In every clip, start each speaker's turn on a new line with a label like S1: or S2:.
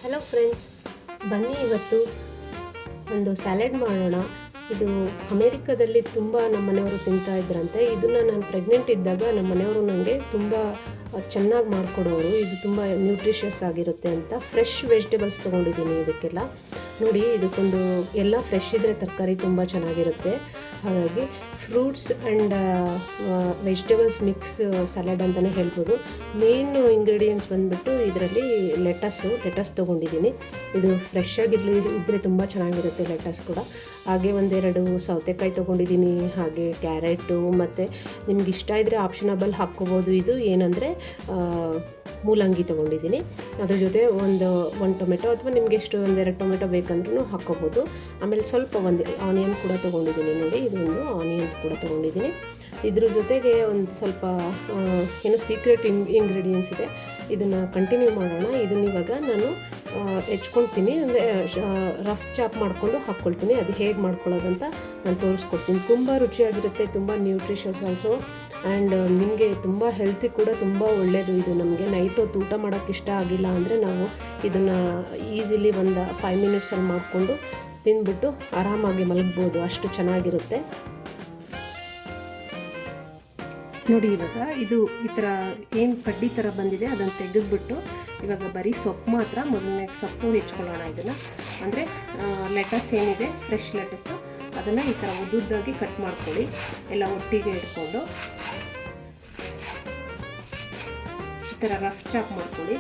S1: Hello friends, ಬನ್ನಿ ಇವತ್ತು ಒಂದು ಸ್ಯಾಲೆಡ್ ಮಾಡೋಣ. ಇದು ಅಮೇರಿಕಾದಲ್ಲಿ ತುಂಬ ನಮ್ಮ ಮನೆಯವರು ತಿಂತಾ ಇದ್ರಂತೆ. ಇದನ್ನು ನಾನು ಪ್ರೆಗ್ನೆಂಟ್ ಇದ್ದಾಗ ನಮ್ಮ ಮನೆಯವರು ನನಗೆ ತುಂಬ ಚೆನ್ನಾಗಿ ಮಾಡಿಕೊಡೋರು. ಇದು ತುಂಬ ನ್ಯೂಟ್ರಿಷಿಯಸ್ ಆಗಿರುತ್ತೆ ಅಂತ. ಫ್ರೆಶ್ ವೆಜಿಟೇಬಲ್ಸ್ ತೊಗೊಂಡಿದ್ದೀನಿ ಇದಕ್ಕೆಲ್ಲ. ನೋಡಿ, ಇದಕ್ಕೊಂದು ಎಲ್ಲ ಫ್ರೆಶ್ ಇದ್ದರೆ ತರಕಾರಿ ತುಂಬ ಚೆನ್ನಾಗಿರುತ್ತೆ. ಹಾಗಾಗಿ fruits and vegetables mix salad ಅಂತಲೇ ಹೇಳ್ಬೋದು. ಮೇನ್ ಇಂಗ್ರೀಡಿಯೆಂಟ್ಸ್ ಬಂದುಬಿಟ್ಟು ಇದರಲ್ಲಿ ಲೆಟಸ್ ತೊಗೊಂಡಿದ್ದೀನಿ. ಇದು ಫ್ರೆಶ್ ಇದ್ದರೆ ತುಂಬ ಚೆನ್ನಾಗಿರುತ್ತೆ ಲೆಟಸ್ ಕೂಡ. ಹಾಗೆ ಒಂದೆರಡು ಸೌತೆಕಾಯಿ ತೊಗೊಂಡಿದ್ದೀನಿ, ಹಾಗೆ ಕ್ಯಾರೆಟು, ಮತ್ತು ನಿಮ್ಗೆ ಇಷ್ಟ ಇದ್ದರೆ ಆಪ್ಷನಬಲ್ ಹಾಕ್ಕೋಬೋದು. ಇದು ಏನಂದರೆ ಮೂಲಂಗಿ ತೊಗೊಂಡಿದ್ದೀನಿ. ಅದ್ರ ಜೊತೆ ಒಂದು ಟೊಮೆಟೊ, ಅಥವಾ ನಿಮಗೆ ಎಷ್ಟು ಒಂದೆರಡು ಟೊಮೆಟೊ ಬೇಕಂದ್ರೂ ಹಾಕ್ಕೋಬೋದು. ಆಮೇಲೆ ಸ್ವಲ್ಪ ಒಂದು ಆನಿಯನ್ ಕೂಡ ತೊಗೊಂಡಿದ್ದೀನಿ. ನೋಡಿ, ಇದೊಂದು ಆನಿಯನ್ ಕೂಡ ತೊಗೊಂಡಿದ್ದೀನಿ. ಇದ್ರ ಜೊತೆಗೆ ಒಂದು ಸ್ವಲ್ಪ ಏನೋ ಸೀಕ್ರೆಟ್ ಇಂಗ್ರೀಡಿಯೆಂಟ್ಸ್ ಇದೆ. ಇದನ್ನು ಕಂಟಿನ್ಯೂ ಮಾಡೋಣ. ಇದನ್ನ ಇವಾಗ ನಾನು ಹೆಚ್ಕೊಳ್ತೀನಿ, ಅಂದರೆ ರಫ್ ಚಾಪ್ ಮಾಡಿಕೊಂಡು ಹಾಕ್ಕೊಳ್ತೀನಿ. ಅದು ಹೇಗೆ ಮಾಡ್ಕೊಳ್ಳೋದಂತ ನಾನು ತೋರಿಸ್ಕೊಡ್ತೀನಿ. ತುಂಬ ರುಚಿಯಾಗಿರುತ್ತೆ, ತುಂಬ ನ್ಯೂಟ್ರಿಷಸ್ ಆಲ್ಸೋ, ಆ್ಯಂಡ್ ನಿಮಗೆ ತುಂಬ ಹೆಲ್ತಿ ಕೂಡ ತುಂಬ ಒಳ್ಳೆಯದು. ಇದು ನಮಗೆ ನೈಟ್ ಹೊತ್ತು ಊಟ ಮಾಡೋಕ್ಕೆ ಇಷ್ಟ ಆಗಿಲ್ಲ ಅಂದರೆ ನಾವು ಇದನ್ನು ಈಸಿಲಿ ಒಂದು 5 ಮಿನಿಟ್ಸಲ್ಲಿ ಮಾಡಿಕೊಂಡು ತಿಂದ್ಬಿಟ್ಟು ಆರಾಮಾಗಿ ಮಲಗ್ಬೋದು. ಅಷ್ಟು ಚೆನ್ನಾಗಿರುತ್ತೆ. ನೋಡಿ, ಇವಾಗ ಇದು ಈ ಥರ ಏನು ಕಡ್ಡಿ ಥರ ಬಂದಿದೆ ಅದನ್ನು ತೆಗೆದುಬಿಟ್ಟು ಇವಾಗ ಬರೀ ಸೊಪ್ಪು ಮಾತ್ರ ಮೊದಲನೇ ಸೊಪ್ಪು ಹೆಚ್ಕೊಳ್ಳೋಣ. ಇದನ್ನು ಅಂದರೆ ಲೆಟಸ್ ಏನಿದೆ, ಫ್ರೆಶ್ ಲೆಟಸ್ಸು, ಅದನ್ನು ಈ ಥರ ಉದ್ದುದ್ದಾಗಿ ಕಟ್ ಮಾಡ್ಕೊಳ್ಳಿ. ಎಲ್ಲ ಒಟ್ಟಿಗೆ ಇಟ್ಕೊಂಡು ಈ ಥರ ರಫ್ ಚಾಪ್ ಮಾಡ್ಕೊಳ್ಳಿ.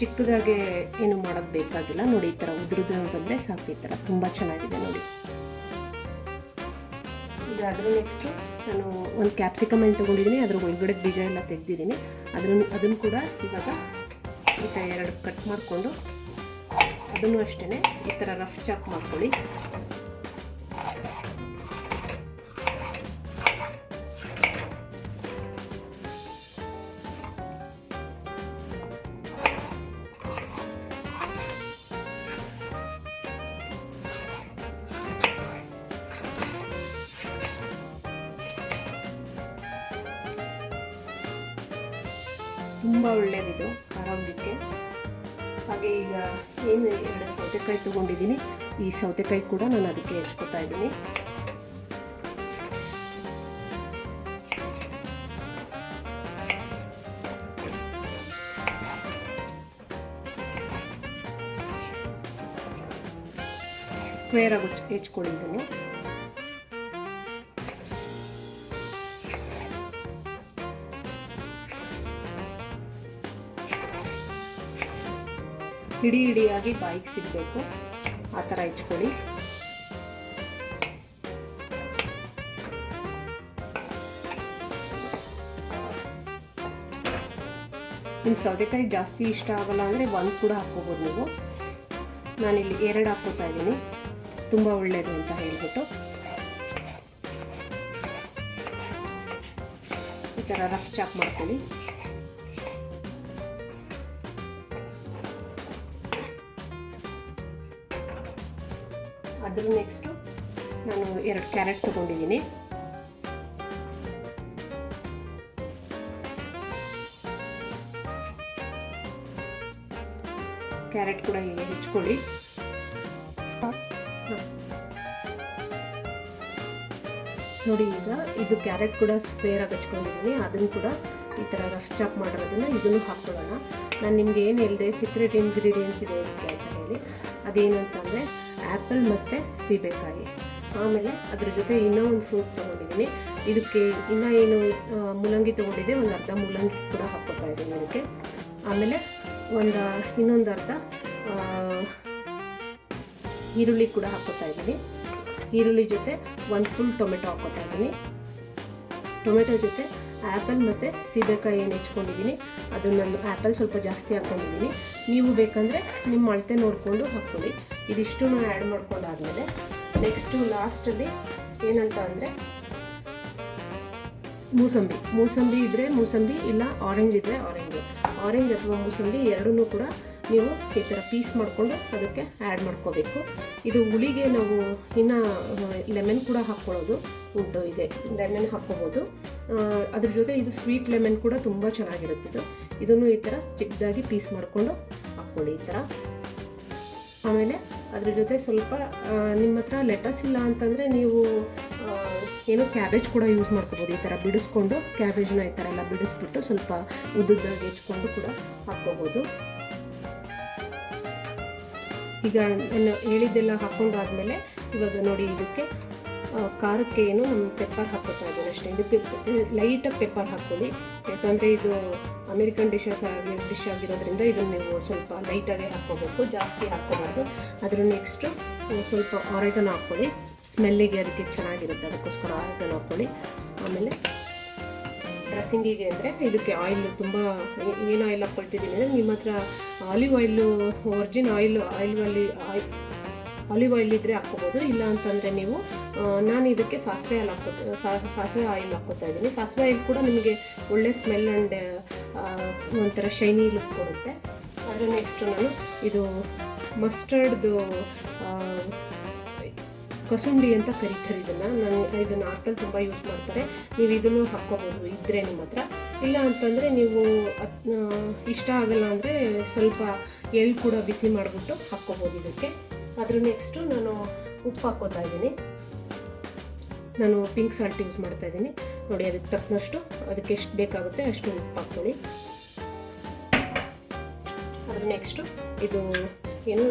S1: ಚಿಕ್ಕದಾಗೆ ಏನು ಮಾಡೋದು ಬೇಕಾಗಿಲ್ಲ. ನೋಡಿ, ಈ ಥರ ಉದುರುದ್ರ ಬಂದರೆ ಸಾಕು. ಈ ಥರ ತುಂಬ ಚೆನ್ನಾಗಿದೆ ನೋಡಿ. ಇದಾದರೂ ನೆಕ್ಸ್ಟು ನಾನು ಒಂದು ಕ್ಯಾಪ್ಸಿಕಮ್ ಅನ್ನು ತೊಗೊಂಡಿದ್ದೀನಿ. ಅದ್ರ ಒಳಗಡೆ ಬೀಜ ಎಲ್ಲ ತೆಗೆದಿದ್ದೀನಿ. ಅದನ್ನು ಕೂಡ ಇವಾಗ ಈ ಥರ 2 ಕಟ್ ಮಾಡಿಕೊಂಡು ಅದನ್ನು ಅಷ್ಟೇ ಈ ಥರ ರಫ್ ಚಾಪ್ ಮಾಡ್ಕೊಳ್ಳಿ. ತುಂಬ ಒಳ್ಳೆಯದಿದು ಆರೋಗ್ಯಕ್ಕೆ. ಹಾಗೆ ಈಗ ಏನು 2 ಸೌತೆಕಾಯಿ ತೊಗೊಂಡಿದ್ದೀನಿ. ಈ ಸೌತೆಕಾಯಿ ಕೂಡ ನಾನು ಅದಕ್ಕೆ ಹೆಚ್ಕೊತಾ ಇದ್ದೀನಿ. ಸ್ಕ್ವೇರ್ ಆಗಿ ಹೆಚ್ಕೊಂಡಿದ್ದೀನಿ. ಇಡಿಯಾಗಿ ಬಾಯಿಗೆ ಸಿಗಬೇಕು, ಆ ಥರ ಹೆಚ್ಕೊಳ್ಳಿ. ನಿಮ್ಮ ಸೌತೆಕಾಯಿ ಜಾಸ್ತಿ ಇಷ್ಟ ಆಗಲ್ಲ ಅಂದರೆ 1 ಕೂಡ ಹಾಕ್ಕೋಬೋದು ನೀವು. ನಾನಿಲ್ಲಿ 2 ಹಾಕ್ಕೋತಾ ಇದ್ದೀನಿ, ತುಂಬ ಒಳ್ಳೆಯದು ಅಂತ ಹೇಳ್ಬಿಟ್ಟು. ಈ ಥರ ರಫ್ ಚಾಪ್ ಮಾಡ್ಕೊಳ್ಳಿ. ಅದ್ರ ನೆಕ್ಸ್ಟು ನಾನು 2 ಕ್ಯಾರೆಟ್ ತೊಗೊಂಡಿದ್ದೀನಿ. ಕ್ಯಾರೆಟ್ ಕೂಡ ಹೀಗೆ ಹೆಚ್ಕೊಳ್ಳಿ. ನೋಡಿ, ಈಗ ಇದು ಕ್ಯಾರೆಟ್ ಕೂಡ ಸ್ಕ್ವೇರಾಗಿ ಹಚ್ಕೊಂಡಿದ್ದೀನಿ. ಅದನ್ನು ಕೂಡ ಈ ಥರ ರಫ್ ಚಾಪ್ ಮಾಡಿರೋದನ್ನು ಇದನ್ನು ಹಾಕ್ಕೊಳ್ಳೋಣ. ನಾನು ನಿಮ್ಗೆ ಏನು ಹೇಳಿದೆ, ಸೀಕ್ರೆಟ್ ಇಂಗ್ರೀಡಿಯೆಂಟ್ಸ್ ಇದೆ ಇದಕ್ಕೆ ಅಂತ ಹೇಳಿ. ಅದೇನಂತಂದರೆ ಆ್ಯಪಲ್ ಮತ್ತು ಸೀಬೆಕಾಯಿ. ಆಮೇಲೆ ಅದ್ರ ಜೊತೆ ಇನ್ನೂ ಒಂದು ಫ್ರೂಟ್ ತೊಗೊಂಡಿದ್ದೀನಿ. ಇದಕ್ಕೆ ಇನ್ನೂ ಏನು ಮೂಲಂಗಿ ತೊಗೊಂಡಿದ್ದೆ, ಒಂದು ಅರ್ಧ ಮೂಲಂಗಿ ಕೂಡ ಹಾಕ್ಕೊತಾ ಇದ್ದೀನಿ ಇದಕ್ಕೆ. ಆಮೇಲೆ ಇನ್ನೊಂದು ಅರ್ಧ ಈರುಳ್ಳಿ ಕೂಡ ಹಾಕ್ಕೊತಾ ಇದ್ದೀನಿ. ಈರುಳ್ಳಿ ಜೊತೆ 1 ಫುಲ್ ಟೊಮೆಟೊ ಹಾಕ್ಕೊತಾ ಇದ್ದೀನಿ. ಟೊಮೆಟೊ ಜೊತೆ ಆ್ಯಪಲ್ ಮತ್ತು ಸೀಬೆಕಾಯಿ ಏನು ಹೆಚ್ಕೊಂಡಿದ್ದೀನಿ, ಅದನ್ನು ನಾನು ಆ್ಯಪಲ್ ಸ್ವಲ್ಪ ಜಾಸ್ತಿ ಹಾಕ್ಕೊಂಡಿದ್ದೀನಿ. ನೀವು ಬೇಕಂದರೆ ನಿಮ್ಮ ಅಳತೆ ನೋಡಿಕೊಂಡು ಹಾಕ್ಕೊಳ್ಳಿ. ಇದಿಷ್ಟು ನಾನು ಆ್ಯಡ್ ಮಾಡ್ಕೊಂಡಾದ್ಮೇಲೆ ನೆಕ್ಸ್ಟು ಲಾಸ್ಟಲ್ಲಿ ಏನಂತ ಅಂದರೆ ಮೂಸಂಬಿ ಇದ್ದರೆ ಮೂಸಂಬಿ, ಇಲ್ಲ ಆರೆಂಜ್ ಇದ್ದರೆ ಆರೆಂಜ್ ಅಥವಾ ಮೂಸಂಬಿ ಎರಡನ್ನೂ ಕೂಡ ನೀವು ಈ ಥರ ಪೀಸ್ ಮಾಡಿಕೊಂಡು ಅದಕ್ಕೆ ಆ್ಯಡ್ ಮಾಡ್ಕೋಬೇಕು. ಇದು ಹುಳಿಗೆ ನಾವು ಇನ್ನು ಲೆಮನ್ ಕೂಡ ಹಾಕ್ಕೊಳ್ಳೋದು ಇದೆ, ಲೆಮನ್ ಹಾಕ್ಕೋಬೋದು. ಅದ್ರ ಜೊತೆ ಇದು ಸ್ವೀಟ್ ಲೆಮನ್ ಕೂಡ ತುಂಬ ಚೆನ್ನಾಗಿರುತ್ತೆ. ಇದನ್ನು ಈ ಥರ ಚಿಕ್ಕದಾಗಿ ಪೀಸ್ ಮಾಡಿಕೊಂಡು ಹಾಕ್ಕೊಳ್ಳಿ. ಈ ಥರ ಆಮೇಲೆ ಅದ್ರ ಜೊತೆ ಸ್ವಲ್ಪ ನಿಮ್ಮ ಹತ್ರ ಲೆಟಸ್ ಇಲ್ಲ ಅಂತಂದರೆ ನೀವು ಏನು ಕ್ಯಾಬೇಜ್ ಕೂಡ ಯೂಸ್ ಮಾಡ್ಕೋಬೋದು. ಈ ಥರ ಬಿಡಿಸ್ಕೊಂಡು ಕ್ಯಾಬೇಜ್ನ ಈ ಥರ ಎಲ್ಲ ಬಿಡಿಸ್ಬಿಟ್ಟು ಸ್ವಲ್ಪ ಉದ್ದುದ್ದಾಗಿ ಹೆಚ್ಕೊಂಡು ಕೂಡ ಹಾಕ್ಕೋಬೋದು. ಈಗ ನಾನು ಹೇಳಿದ್ದೆಲ್ಲ ಹಾಕ್ಕೊಂಡಾದ್ಮೇಲೆ ಇವಾಗ ನೋಡಿ ಇದಕ್ಕೆ ಖಾರಕ್ಕೆ ಏನು ನಮ್ಮ ಪೆಪ್ಪರ್ ಹಾಕ್ಕೊತಾ ಇದ್ದೀನಿ ಅಷ್ಟೇ. ಇದಕ್ಕೆ ಲೈಟಾಗಿ ಪೆಪ್ಪರ್ ಹಾಕ್ಕೊಳ್ಳಿ, ಯಾಕಂದರೆ ಇದು ಅಮೇರಿಕನ್ ಡಿಶ್ ಆಗಿರೋದ್ರಿಂದ ಇದನ್ನು ನೀವು ಸ್ವಲ್ಪ ಲೈಟಾಗಿ ಹಾಕ್ಕೋಬೇಕು, ಜಾಸ್ತಿ ಹಾಕ್ಕೋಬಾರ್ದು. ಅದ್ರ ನೆಕ್ಸ್ಟು ಸ್ವಲ್ಪ ಆರೆಗನ್ ಹಾಕ್ಕೊಳ್ಳಿ, ಸ್ಮೆಲ್ಲಿಗೆ ಅದಕ್ಕೆ ಚೆನ್ನಾಗಿರುತ್ತೆ, ಅದಕ್ಕೋಸ್ಕರ ಆರೆಗನ್ ಹಾಕ್ಕೊಳ್ಳಿ. ಆಮೇಲೆ ಡ್ರೆಸ್ಸಿಂಗಿಗೆ ಅಂದರೆ ಇದಕ್ಕೆ ಆಯಿಲ್ ತುಂಬ ಏನು ಆಯಿಲ್ ಹಾಕ್ಕೊಳ್ತಿದ್ದೀನಿ ಅಂದರೆ ನಿಮ್ಮ ಹತ್ರ olive oil virgin olive oil ಇದ್ದರೆ ಹಾಕ್ಕೋಬೋದು. ಇಲ್ಲ ಅಂತಂದರೆ ನೀವು ನಾನು ಇದಕ್ಕೆ ಸಾಸಿವೆ ಆಯಿಲ್ ಹಾಕ್ಕೋತಾ ಇದ್ದೀನಿ. ಸಾಸಿವೆ ಆಯಿಲ್ ಕೂಡ ನಿಮಗೆ ಒಳ್ಳೆ ಸ್ಮೆಲ್ ಆ್ಯಂಡ್ ಒಂಥರ ಶೈನಿ ಲುಕ್ ಕೊಡುತ್ತೆ. ಅದರ ನೆಕ್ಸ್ಟು ನಾನು ಇದು ಮಸ್ಟರ್ಡ್ದು ಕಸುಂಡಿ ಅಂತ ಕರೀತಾರೆ ಇದನ್ನು ನಾರ್ತಲ್ಲಿ ತುಂಬ ಯೂಸ್ ಮಾಡ್ತಾರೆ. ನೀವು ಇದನ್ನು ಹಾಕ್ಕೋಬೋದು ಇದ್ದರೆ ನಿಮ್ಮ ಹತ್ರ. ಇಲ್ಲ ಅಂತಂದರೆ ನೀವು ಇಷ್ಟ ಆಗಲ್ಲ ಅಂದರೆ ಸ್ವಲ್ಪ ಎಳ್ಳು ಕೂಡ ಬಿಸಿ ಮಾಡಿಬಿಟ್ಟು ಹಾಕ್ಕೋಬೋದು ಇದಕ್ಕೆ. ಅದ್ರ ನೆಕ್ಸ್ಟು ನಾನು ಉಪ್ಪು ಹಾಕ್ಕೋತಾ ಇದ್ದೀನಿ. ನಾನು ಪಿಂಕ್ ಸಾಲ್ಟ್ ಯೂಸ್ ಮಾಡ್ತಾ ಇದ್ದೀನಿ ನೋಡಿ. ಅದಕ್ಕೆ ತಕ್ಕನಷ್ಟು ಅದಕ್ಕೆ ಎಷ್ಟು ಬೇಕಾಗುತ್ತೆ ಅಷ್ಟು ಉಪ್ಪು ಹಾಕ್ಕೊಳ್ಳಿ. ಅದ್ರ ನೆಕ್ಸ್ಟು ಇದು ಏನು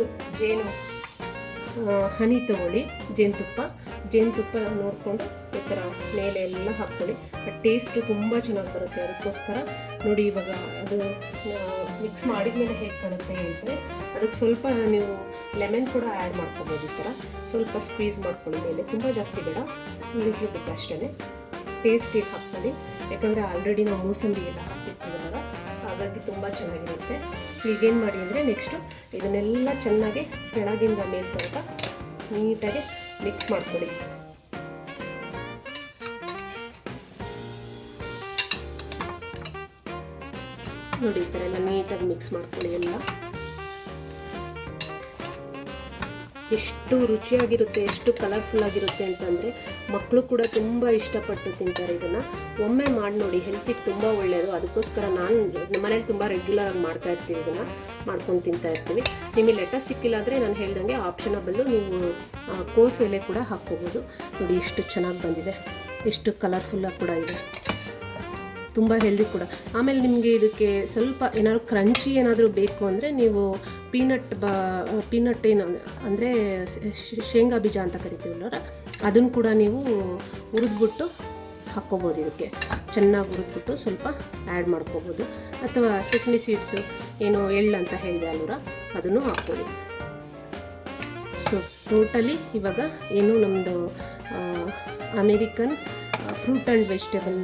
S1: ಹನಿ ತೊಗೊಳ್ಳಿ, ಜೇನುತುಪ್ಪ ನೋಡಿಕೊಂಡು ಈ ಥರ ಮೇಲೆ ಎಲ್ಲ ಹಾಕ್ಕೊಳ್ಳಿ. ಟೇಸ್ಟು ತುಂಬ ಚೆನ್ನಾಗಿ ಬರುತ್ತೆ. ಅದಕ್ಕೋಸ್ಕರ ನೋಡಿ ಇವಾಗ ಅದು ಮಿಕ್ಸ್ ಮಾಡಿದ್ಮೇಲೆ ಹೇಗೆ ಕಾಣುತ್ತೆ ಹೇಳ್ತಾರೆ. ಅದಕ್ಕೆ ಸ್ವಲ್ಪ ನೀವು ಲೆಮನ್ ಕೂಡ ಆ್ಯಡ್ ಮಾಡ್ಕೋಬೋದು. ಈ ಥರ ಸ್ವಲ್ಪ ಸ್ಕ್ವೀಸ್ ಮಾಡ್ಕೊಳ್ಳಿ ಮೇಲೆ, ತುಂಬ ಜಾಸ್ತಿ ಬೇಡ, ಲಿಟ್ಲ್ ಬಿಟ್ಟು ಅಷ್ಟೇ. ಟೇಸ್ಟಿಗೆ ಹಾಕ್ಕೊಳ್ಳಿ, ಯಾಕಂದರೆ ಆಲ್ರೆಡಿ ನಾವು ಮೂಸಂಬಿ ಎಲ್ಲ ಹಾಕಿರ್ತೀವಲ್ಲ, ಹಾಗಾಗಿ ತುಂಬ ಚೆನ್ನಾಗಿರುತ್ತೆ. ಈಗೇನು ಮಾಡಿ ಅಂದರೆ ನೆಕ್ಸ್ಟು ಇದನ್ನೆಲ್ಲ ಚೆನ್ನಾಗಿ ಕೆಳಗಿಂದ ಮೇಲೆ ತನಕ ನೀಟಾಗಿ ಮಿಕ್ಸ್ ಮಾಡ್ಕೊಳ್ಳಿ. ನೋಡಿ ಈ ಥರ ಎಲ್ಲ ನೀಟಾಗಿ ಮಿಕ್ಸ್ ಮಾಡ್ಕೊಳ್ಳಿ. ಎಲ್ಲ ಎಷ್ಟು ರುಚಿಯಾಗಿರುತ್ತೆ, ಎಷ್ಟು ಕಲರ್ಫುಲ್ ಆಗಿರುತ್ತೆ ಅಂತಂದರೆ ಮಕ್ಕಳು ಕೂಡ ತುಂಬ ಇಷ್ಟಪಟ್ಟು ತಿಂತಾರೆ. ಇದನ್ನು ಒಮ್ಮೆ ಮಾಡಿ ನೋಡಿ, ಹೆಲ್ತಿಗೆ ತುಂಬ ಒಳ್ಳೆಯದು. ಅದಕ್ಕೋಸ್ಕರ ನಾನು ನಮ್ಮ ಮನೇಲಿ ತುಂಬ ರೆಗ್ಯುಲರಾಗಿ ಮಾಡ್ತಾಯಿರ್ತೀವಿ, ಇದನ್ನು ಮಾಡ್ಕೊಂಡು ತಿಂತಾಯಿರ್ತೀವಿ. ನಿಮಗೆ ಲೆಟಸ್ ಸಿಕ್ಕಿಲ್ಲ ಅಂದರೆ ನಾನು ಹೇಳ್ದಂಗೆ ಆಪ್ಷನಬಲ್ಲು, ನೀವು ಕೋಸು ಎಲೆ ಕೂಡ ಹಾಕ್ಕೋಬೋದು. ನೋಡಿ ಎಷ್ಟು ಚೆನ್ನಾಗಿ ಬಂದಿದೆ, ಎಷ್ಟು ಕಲರ್ಫುಲ್ಲಾಗಿ ಕೂಡ ಇದೆ, ತುಂಬ ಹೆಲ್ದಿ ಕೂಡ. ಆಮೇಲೆ ನಿಮಗೆ ಇದಕ್ಕೆ ಸ್ವಲ್ಪ ಏನಾದ್ರು ಕ್ರಂಚಿ ಏನಾದರೂ ಬೇಕು ಅಂದರೆ ನೀವು ಪೀನಟ್ ಏನು ಅಂದರೆ ಶೇಂಗಾ ಬೀಜ ಅಂತ ಕರಿತೀವಲ್ಲ, ಅದನ್ನು ಕೂಡ ನೀವು ಹುರಿದ್ಬಿಟ್ಟು ಹಾಕ್ಕೋಬೋದು. ಇದಕ್ಕೆ ಚೆನ್ನಾಗಿ ಹುರಿದ್ಬಿಟ್ಟು ಸ್ವಲ್ಪ ಆ್ಯಡ್ ಮಾಡ್ಕೋಬೋದು. ಅಥವಾ ಸೆಸಮಿ ಸೀಡ್ಸು ಏನು ಎಳ್ಳು ಅಂತ ಹೇಳಿದೆ ಅಲ್ವರ, ಅದನ್ನು ಹಾಕ್ಕೊಳ್ಳಿ. ಸೊ ಟೋಟಲಿ ಇವಾಗ ಏನು ನಮ್ಮದು American fruit and vegetable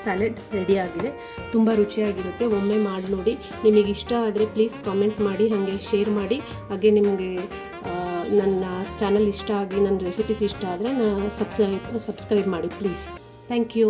S1: salad ready ಆಗಿದೆ. ತುಂಬ ರುಚಿಯಾಗಿರುತ್ತೆ. ಒಮ್ಮೆ ಮಾಡಿ ನೋಡಿ. ನಿಮಗೆ ಇಷ್ಟ ಆದರೆ ಪ್ಲೀಸ್ ಕಾಮೆಂಟ್ ಮಾಡಿ, ಹಾಗೆ ಶೇರ್ ಮಾಡಿ. ಹಾಗೆ ನಿಮಗೆ ನನ್ನ ಚಾನಲ್ ಇಷ್ಟ ಆಗಿ ನನ್ನ ರೆಸಿಪೀಸ್ ಇಷ್ಟ ಆದರೆ ಸಬ್ಸ್ಕ್ರೈಬ್ ಮಾಡಿ ಪ್ಲೀಸ್. Thank you.